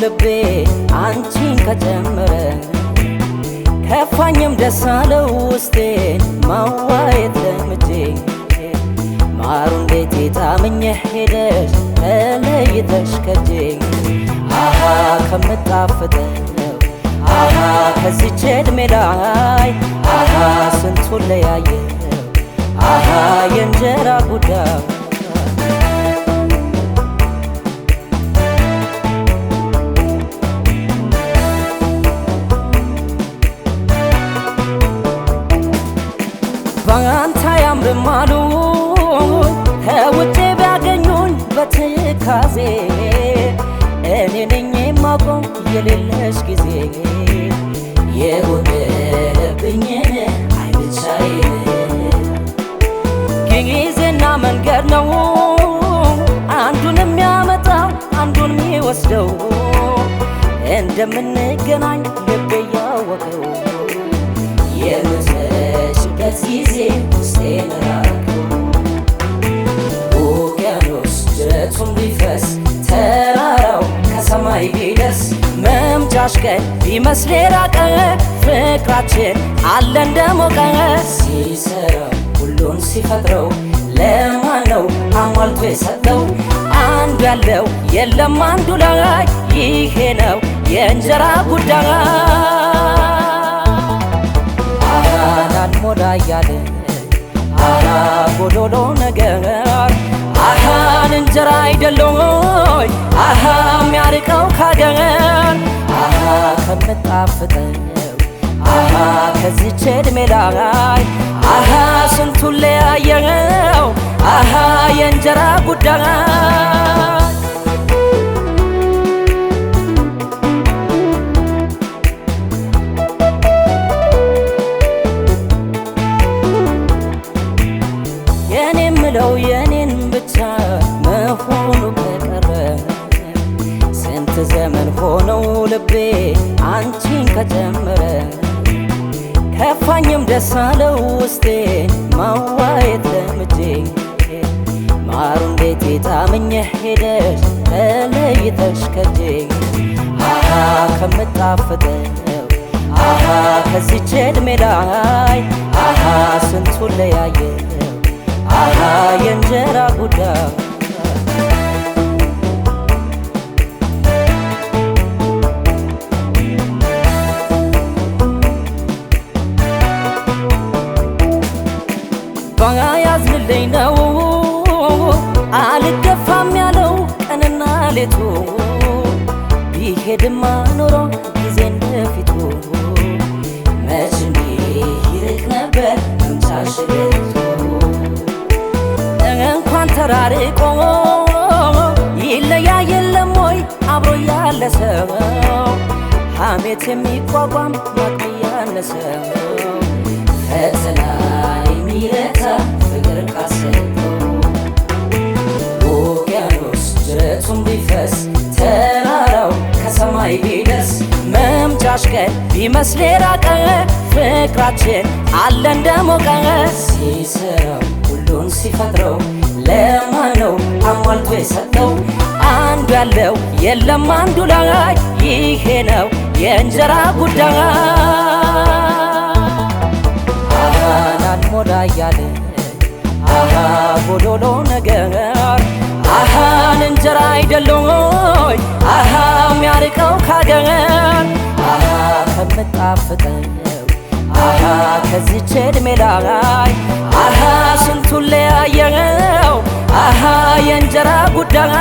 ልቤ አንቺን ከጀመረ ከፋኝም ደስ አለው ውስጤን ማዋየት ለምጄ ማሩ እንዴት ታምኜ ሄደሽ ተለይተሽ ከጄ አሃ ከምጣፍጠው አሃ ከዚች ዕድሜ ላይ አሃ ስንቱን ለያየው አሃ የእንጀራ ጉዳይ ባንታ ያምርም አሉ ከውጭ ቢያገኙኝ በትካዜ እኔ ነኝ የማውቀው የሌለሽ ጊዜ የጎደለብኝን አይ ብቻዬን ጊዜና መንገድ ነው አንዱን የሚያመጣው አንዱን የሚወስደው እንደምንገናኝ ልቤ ያወቀው የምትመጪበት ጊዜ ውስጤን ራቀው ውቅያኖስ ጅረቱን ቢፈስ ተራራው ከሰማይ ቢደርስ መምጫሽ ቀን ቢመስል የራቀ ፍቅራችን አለ እንደሞቀ ሲሰራው ሁሉን ሲፈጥረው ለማን ነው አሟልቶ የሰጠው አንዱ ያለው የለም አንዱ ላይ ይሄ ነው የእንጀራ ጉዳይ አሃን ሞላ እያለ አሃ ጎዶሎ ነገር አሃን እንጀራ አይደለም አሃ የሚያርቀው ካገር አሃ ከምጣፍጠው አሃ ከዚች ዕድሜ ላይ አሃ ስንቱን ለያየው አሃ የእንጀራ ጉዳይ የኔምለው የኔን ብቻ መሆኑ ከቀረ ስንት ዘመን ሆነው ልቤ አንቺን ከጀመረ ከፋኝም ደስ አለው ውስጤን ማዋየት ለምጄ ማሩ እንዴት ታምኜ ሄደሽ ተለይተሽ ከጄ አሃ ከምጣፍጠው አሃ ከዚች ዕድሜ ላይ አሃ ስንቱን ለያየው አሃ የእንጀራ ጉዳይ ባያዝልልኝ ነው አልገፋም ያለው ቀንና ሌቱ ቢሄድማ ኖሮ ጊዜ እንደፊቱ መች ይርቅ ነበር መምጫሽ እንኳን ተራርቆ ይለያይ የለም ወይ አብሮ ያለ ሰው ሐሜት የሚቋቋም ማቅ ያነሰው ፈተና የሚረታ ፍቅር ካሰጠው ውቅያኖስ ጅረቱን ቢፈስ ተራራው ከሰማይ ቢደርስ መምጫሽ ቀን ቢመስል የራቀ ፍቅራችን አለ እንደሞቀ ሲሰራው ሁሉን ሲፈጥረው ለማን ነው አሟልቶ የሰጠው አንዱ ያለው የለም አንዱ ላይ ይሄ ነው የእንጀራ ጉዳይ አሃን ሞላ እያለ አሃ ጎዶሎ ነገር አሃን እንጀራ አይደለም አሃ የሚያርቀው ካገር አሃ ከምጣፍጠው አሃ ከዚች ዕድሜ ላይ አሃ ስንቱን ለያየው አሃ የእንጀራ ጉዳይ